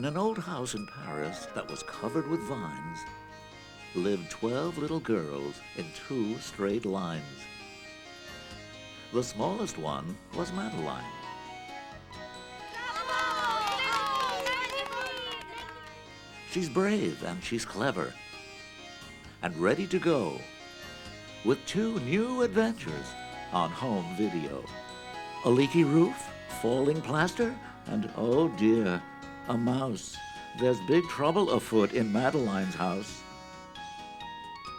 In an old house in Paris that was covered with vines lived 12 little girls in 2 straight lines. The smallest one was Madeline. She's brave and she's clever and ready to go with 2 new adventures on home video. A leaky roof, falling plaster, and oh dear, a mouse. There's big trouble afoot in Madeline's house.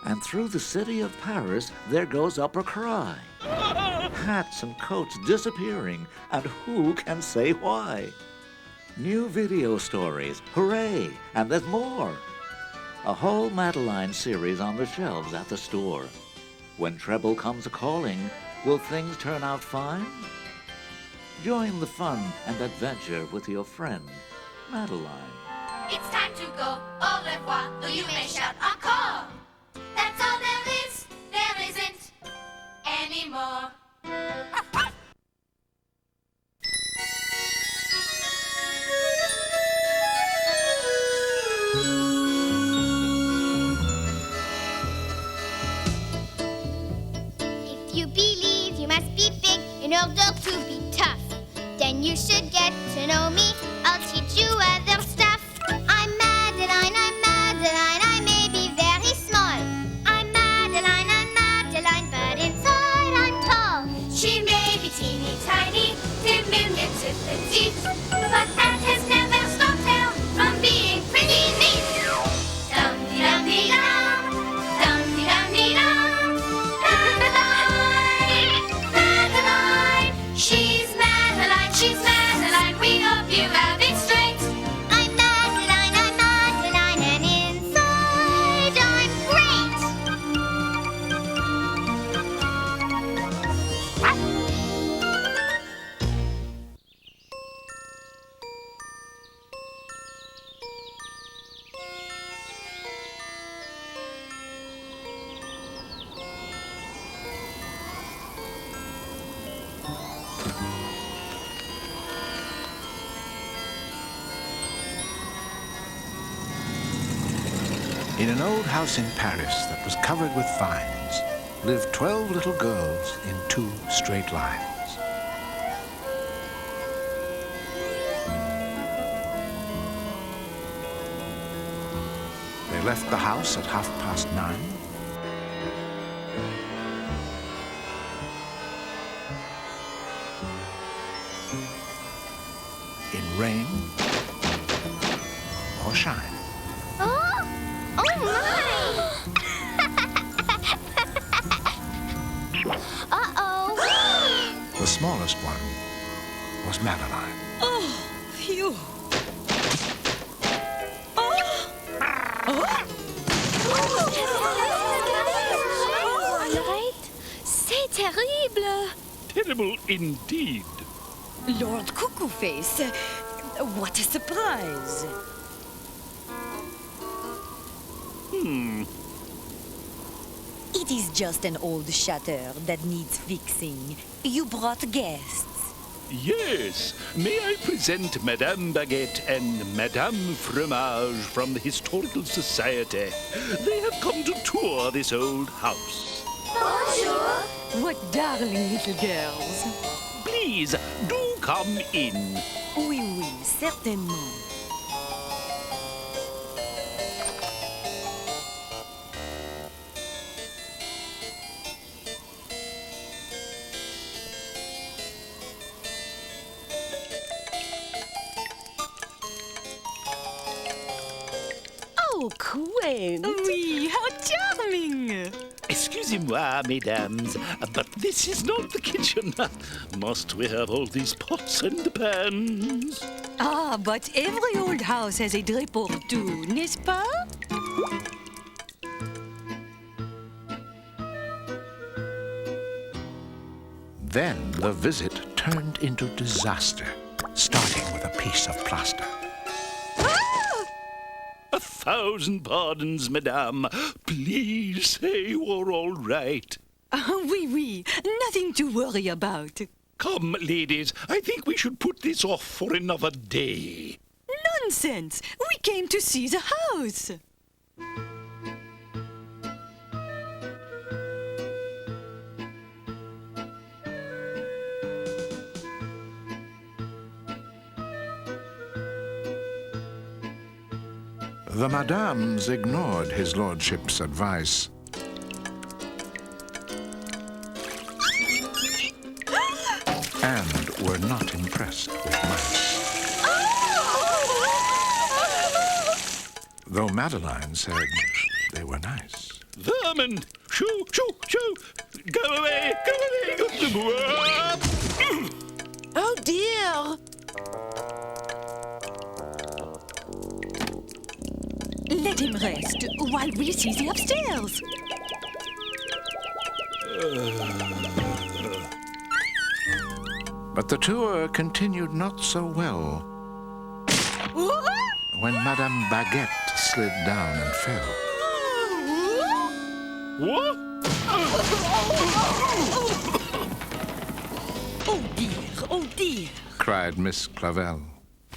And through the city of Paris, there goes up a cry. Hats and coats disappearing, and who can say why? New video stories, hooray, and there's more. A whole Madeline series on the shelves at the store. When treble comes a-calling, will things turn out fine? Join the fun and adventure with your friend, Madeline. It's time to go, au revoir, though you may shout encore. That's all there isn't anymore. If you believe you must be big in order to be tough, then you should get to know me. I'll teach you other stuff. I'm Madeline, I may be very small. I'm Madeline, but inside I'm tall. She may be teeny tiny, diminutive petite, but that has never stopped her from being pretty neat. Dum-dee-dum-dee-dum, dum-dee-dum-dee-dum. Madeline, Madeline, she's Madeline, we hope you have it straight. I'm Madeline, and inside I'm great. In an old house in Paris that was covered with vines lived 12 little girls in 2 straight lines. They left the house at 9:30. In rain or shine. Oh my! Uh-oh. The smallest one was Madeline. Oh, phew. Oh. C'est terrible. Terrible indeed. Lord Cuckoo Face, what a surprise. It is just an old shutter that needs fixing. You brought guests. Yes, may I present Madame Baguette and Madame Fromage from the Historical Society. They have come to tour this old house. Bonjour. What darling little girls. Please, do come in. Oui, oui, certainement. Oh, quaint! Oui, how charming! Excusez-moi, mesdames, but this is not the kitchen. Must we have all these pots and pans? Ah, but every old house has a drip or two, n'est-ce pas? Then the visit turned into disaster, starting with a piece of plaster. 1,000 pardons, madame. Please say you're all right. Oui, oui, nothing to worry about. Come, ladies, I think we should put this off for another day. Nonsense! We came to see the house. The madames ignored his lordship's advice. And were not impressed with mice. Though Madeline said they were nice. Vermin! Shoo, shoo, shoo! Go away! Go away! Oh dear! Let him rest while we see the upstairs. But the tour continued not so well when Madame Baguette slid down and fell. What? Oh dear. Cried Miss Clavel.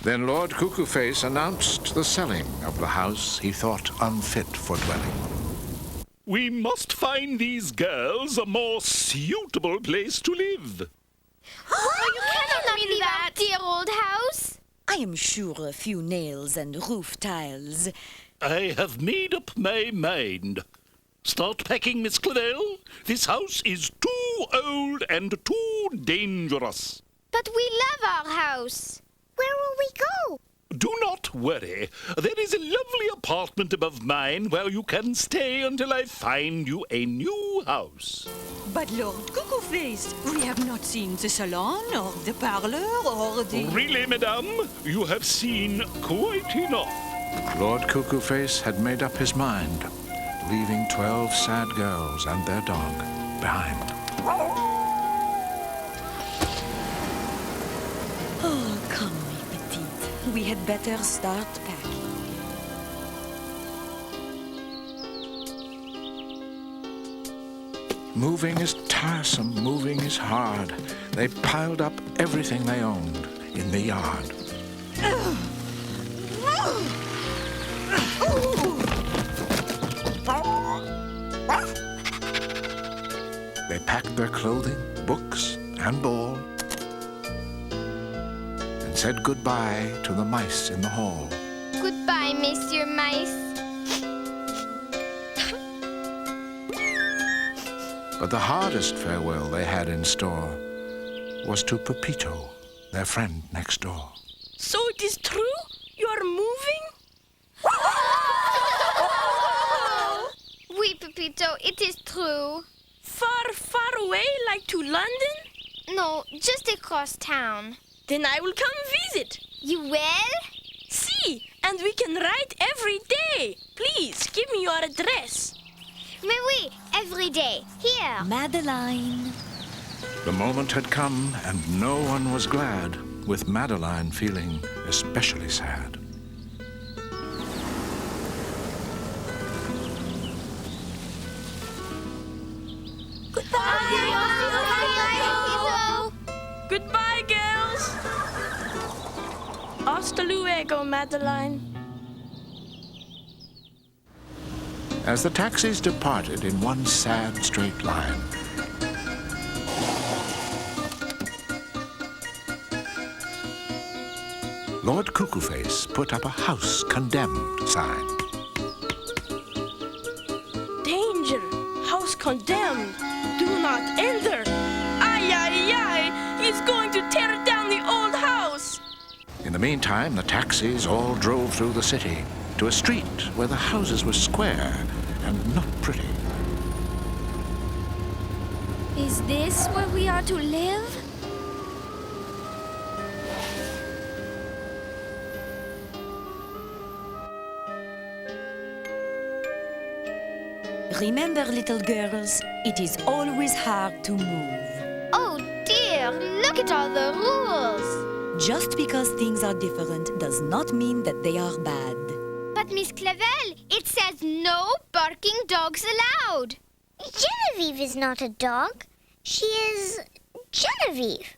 Then Lord Cuckoo-Face announced the selling of the house he thought unfit for dwelling. We must find these girls a more suitable place to live. You cannot leave our dear old house. I am sure a few nails and roof tiles. I have made up my mind. Start packing, Miss Clavel. This house is too old and too dangerous. But we love our house. Where will we go? Do not worry. There is a lovely apartment above mine where you can stay until I find you a new house. But Lord Cuckoo-Face, we have not seen the salon or the parlor or the... Really, madame? You have seen quite enough. Lord Cuckoo-Face had made up his mind, leaving 12 sad girls and their dog behind. Oh, come, mes petites. We had better start packing. Moving is tiresome, moving is hard. They piled up everything they owned in the yard. They packed their clothing, books, and ball, and said goodbye to the mice in the hall. Goodbye, Monsieur Mice. But the hardest farewell they had in store was to Pepito, their friend next door. So it is true? You are moving? Oui, Pepito, it is true. Far, far away, like to London? No, just across town. Then I will come visit. You will? See, and we can write every day. Please, give me your address. Mais oui, every day. Here. Madeline. The moment had come, and no one was glad, with Madeline feeling especially sad. Goodbye, girls. Hasta luego, Madeline. As the taxis departed in one sad straight line, Lord Cuckoo-Face put up a house condemned sign. Danger. House condemned. Do not enter. Ay, ay, ay. He's going to tear down the old house. In the meantime, the taxis all drove through the city to a street where the houses were square and not pretty. Is this where we are to live? Remember, little girls, it is always hard to move. Oh dear, look at all the rules. Just because things are different does not mean that they are bad. But Miss Clavel, it says no barking dogs allowed. Genevieve is not a dog. She is Genevieve.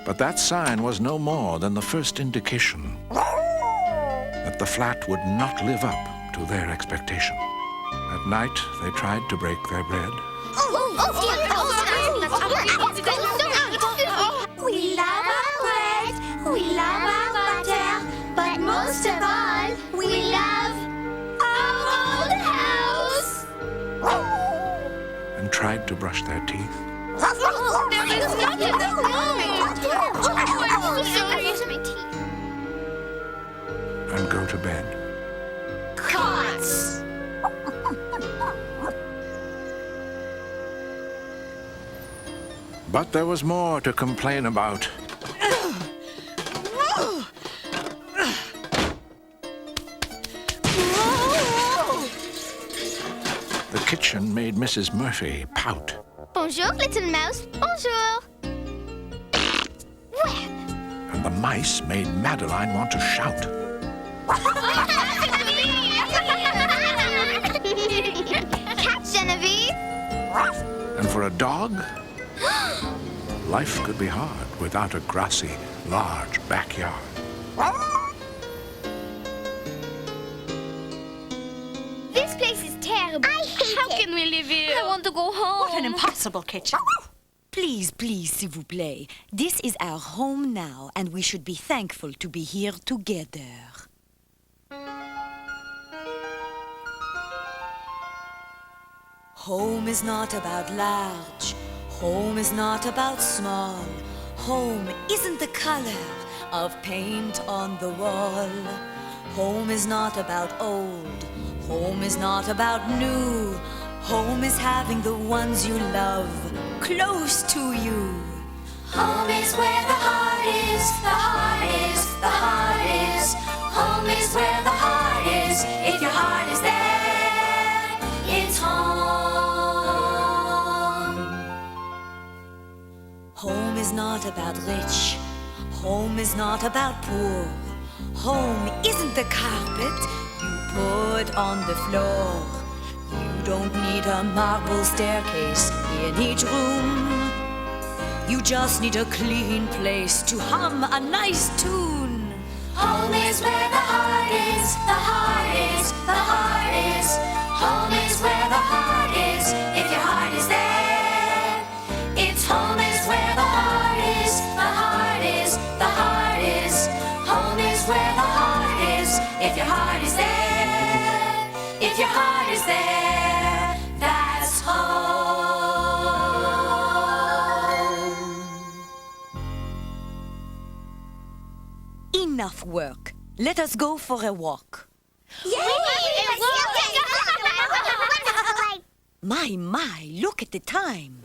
But that sign was no more than the first indication that the flat would not live up to their expectation. At night, they tried to break their bread. We love our bread, we love our butter, but most of all, we love our old house. And tried to brush their teeth. And go to bed. Cots. But there was more to complain about. The kitchen made Mrs. Murphy pout. Bonjour, little mouse. Bonjour. Well, And the mice made Madeline want to shout. Cat Genevieve. And for a dog, life could be hard without a grassy, large backyard. This place is terrible. I hate How it. can we live here? I want to go home. What an impossible kitchen. Please, please, s'il vous plaît. This is our home now, and we should be thankful to be here together. Home is not about large. Home is not about small. Home isn't the color of paint on the wall. Home is not about old. Home is not about new. Home is having the ones you love close to you. Home is where the heart is, the heart is, the heart is. Home is where the heart is. If your heart is there, it's home. Home is not about rich. Home is not about poor. Home isn't the carpet you put on the floor. You don't need a marble staircase in each room. You just need a clean place to hum a nice tune. Home is where the heart is, the heart is, the heart is. Home is where the heart is. If your heart is there, it's home is where the heart is, the heart is, the heart is. Home is where the heart is. If your heart is there, if your heart is there, that's home. Enough work. Let us go for a walk. My, look at the time.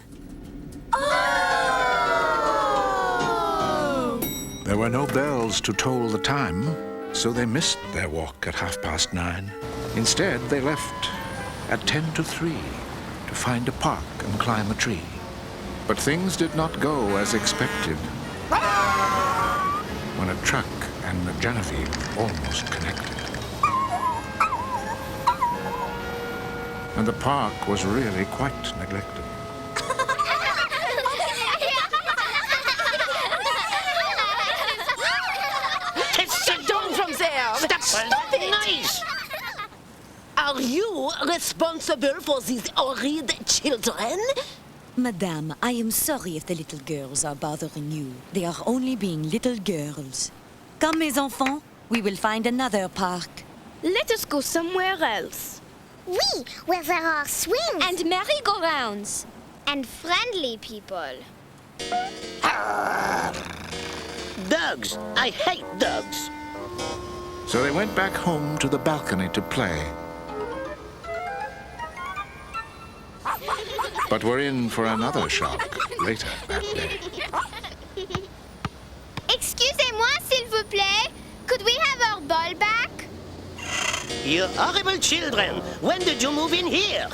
There were no bells to toll the time, so they missed their walk at 9:30. Instead, they left at 3:10 to find a park and climb a tree. But things did not go as expected when a truck and the Genevieve almost connected. And the park was really quite neglected. Sit down from there! Stop it! Nice! Are you responsible for these horrid children? Madame, I am sorry if the little girls are bothering you. They are only being little girls. Come, mes enfants, we will find another park. Let us go somewhere else. Oui, where there are swings. And merry-go-rounds. And friendly people. Dogs! I hate dogs! So they went back home to the balcony to play. But were in for another shock later that day. Excusez-moi, s'il vous plaît. Could we have our ball back? You horrible children! When did you move in here?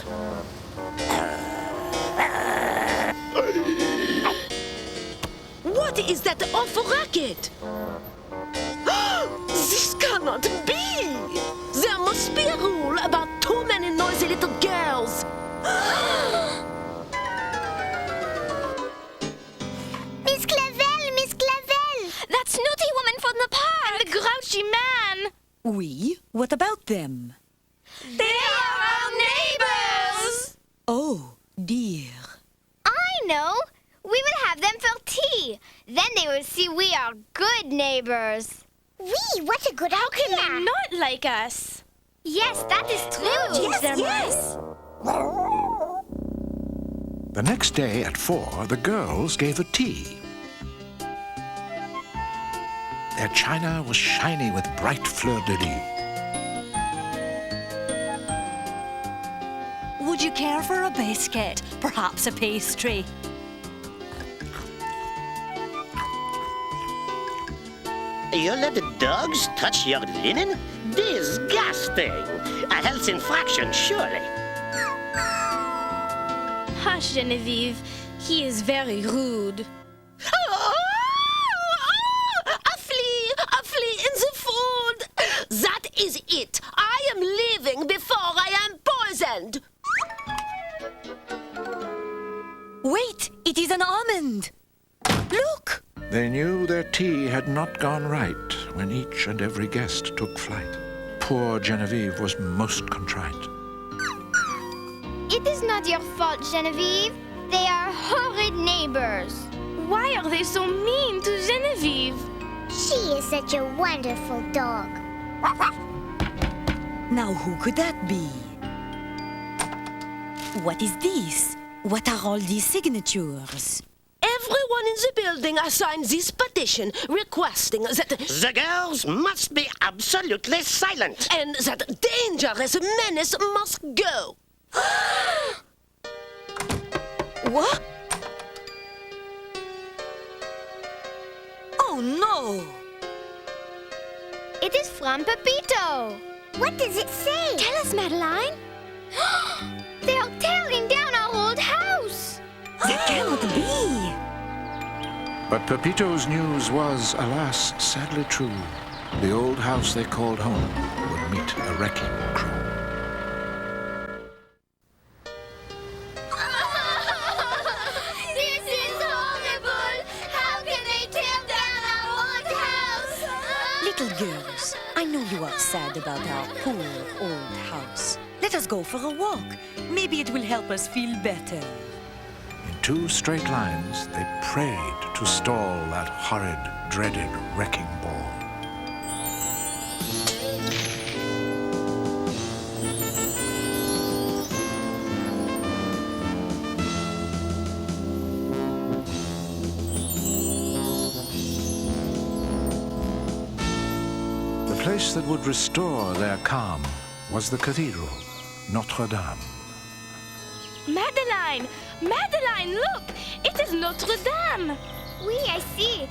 What is that awful racket? This cannot be! There must be a rule about too many noisy little girls. sketchy man. We? What about them? They are our neighbors. Oh, dear. I know. We will have them for tea. Then they will see we are good neighbors. Wee, what a good How can idea. they not like us? Yes, that is true. Yes. The next day at 4, the girls gave a tea. Their china was shiny with bright fleur-de-lis. Would you care for a biscuit? Perhaps a pastry? You let the dogs touch your linen? Disgusting! A health infraction, surely. Hush, Genevieve. He is very rude. A flea in the food. That is it. I am leaving before I am poisoned. Wait, it is an almond. Look! They knew their tea had not gone right when each and every guest took flight. Poor Genevieve was most contrite. It is not your fault, Genevieve. They are horrid neighbors. Why are they so mean to Genevieve? She is such a wonderful dog. Now who could that be? What is this? What are all these signatures? Everyone in the building assigned this petition requesting that the girls must be absolutely silent and that dangerous menace must go. What? Oh no! It is from Pepito. What does it say? Tell us, Madeline. They are tearing down our old house. That cannot be! But Pepito's news was, alas, sadly true. The old house they called home would meet a wrecking crew. This is horrible. How can they tear down our old house? Little girls, I know you are sad about our poor old house. Let us go for a walk. Maybe it will help us feel better. In 2 straight lines, they prayed to stall that horrid, dreaded wrecking ball. The place that would restore their calm was the cathedral, Notre Dame. Madeline! Madeline, look! It is Notre Dame! Oui, I see.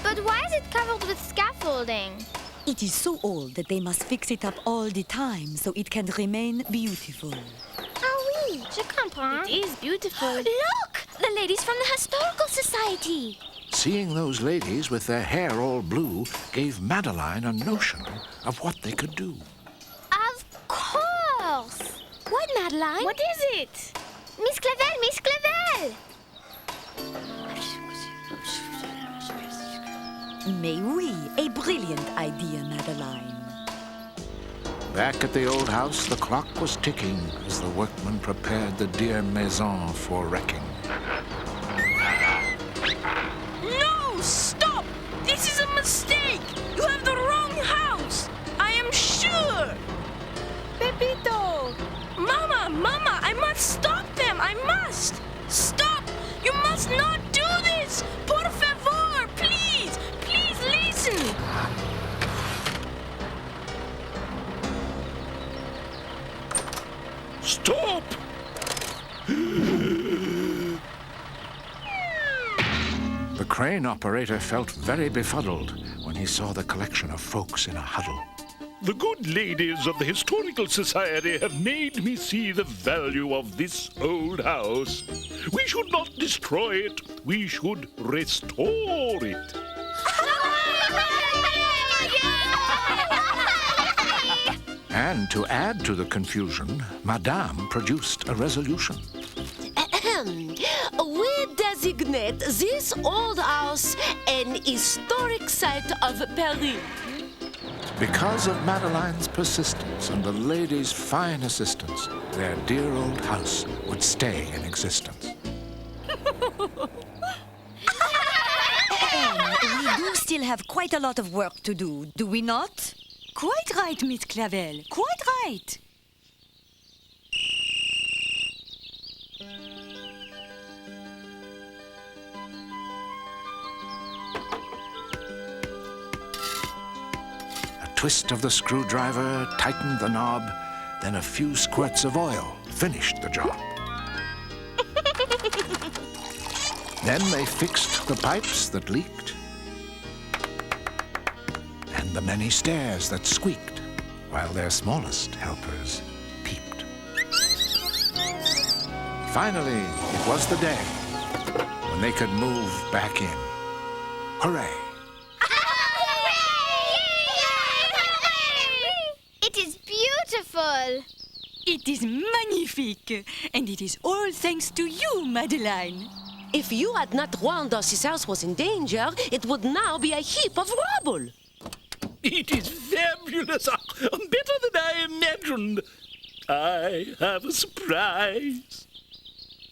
But why is it covered with scaffolding? It is so old that they must fix it up all the time so it can remain beautiful. Ah oui, je comprends. It is beautiful. Look! The ladies from the Historical Society. Seeing those ladies with their hair all blue gave Madeline a notion of what they could do. Of course. What, Madeline? What is it? Miss Clavel, Miss Clavel! Mais oui, a brilliant idea, Madeline. Back at the old house, the clock was ticking as the workmen prepared the dear maison for wrecking. No! Stop! This is a mistake! You have the wrong house! I am sure! Pepito! Mama, I must stop them! I must! Stop! You must not do this! Por favor! Please! Please listen! Stop! The crane operator felt very befuddled when he saw the collection of folks in a huddle. The good ladies of the Historical Society have made me see the value of this old house. We should not destroy it. We should restore it. And to add to the confusion, Madame produced a resolution. We designate this old house an historic site of Paris. Because of Madeline's persistence and the lady's fine assistance, their dear old house would stay in existence. We do still have quite a lot of work to do we not? Quite right, Miss Clavel. Quite right. A twist of the screwdriver tightened the knob, then a few squirts of oil finished the job. Then they fixed the pipes that leaked and the many stairs that squeaked while their smallest helpers peeped. Finally, it was the day when they could move back in. Hooray! It is beautiful. It is magnifique. And it is all thanks to you, Madeline. If you had not warned us his house was in danger, it would now be a heap of rubble. It is fabulous. Better than I imagined. I have a surprise.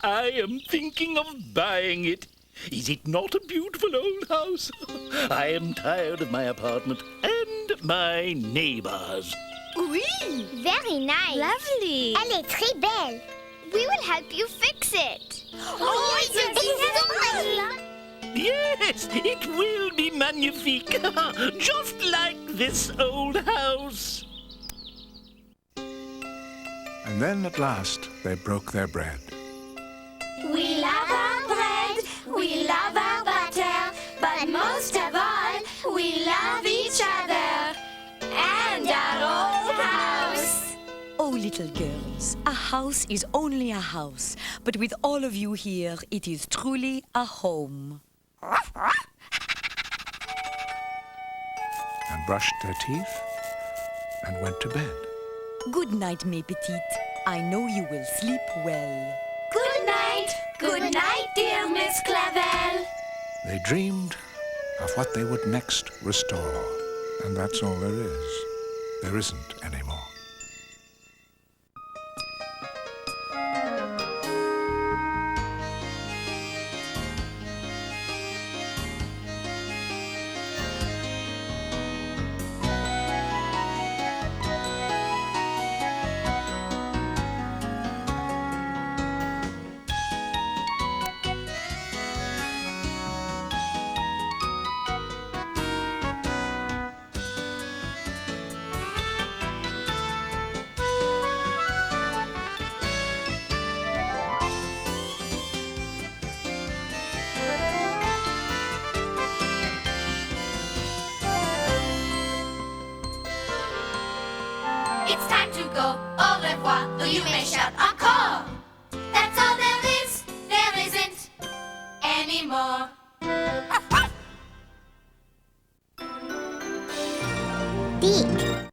I am thinking of buying it. Is it not a beautiful old house? I am tired of my apartment and my neighbors. Oui. Very nice. Lovely. Elle est très belle. We will help you fix it. Oh, it's Yes, it will be magnifique. Just like this old house. And then at last they broke their bread. We love our bread, we love our butter, but most of all, we love each other and our old house. Oh, little girls, a house is only a house, but with all of you here, it is truly a home. And brushed their teeth and went to bed. Good night, mes petites. I know you will sleep well. Good night, dear Miss Clavel. They dreamed of what they would next restore. And that's all there is. There isn't any more. It's time to go. Au revoir, though you may shout encore. That's all there is. There isn't anymore. Beak.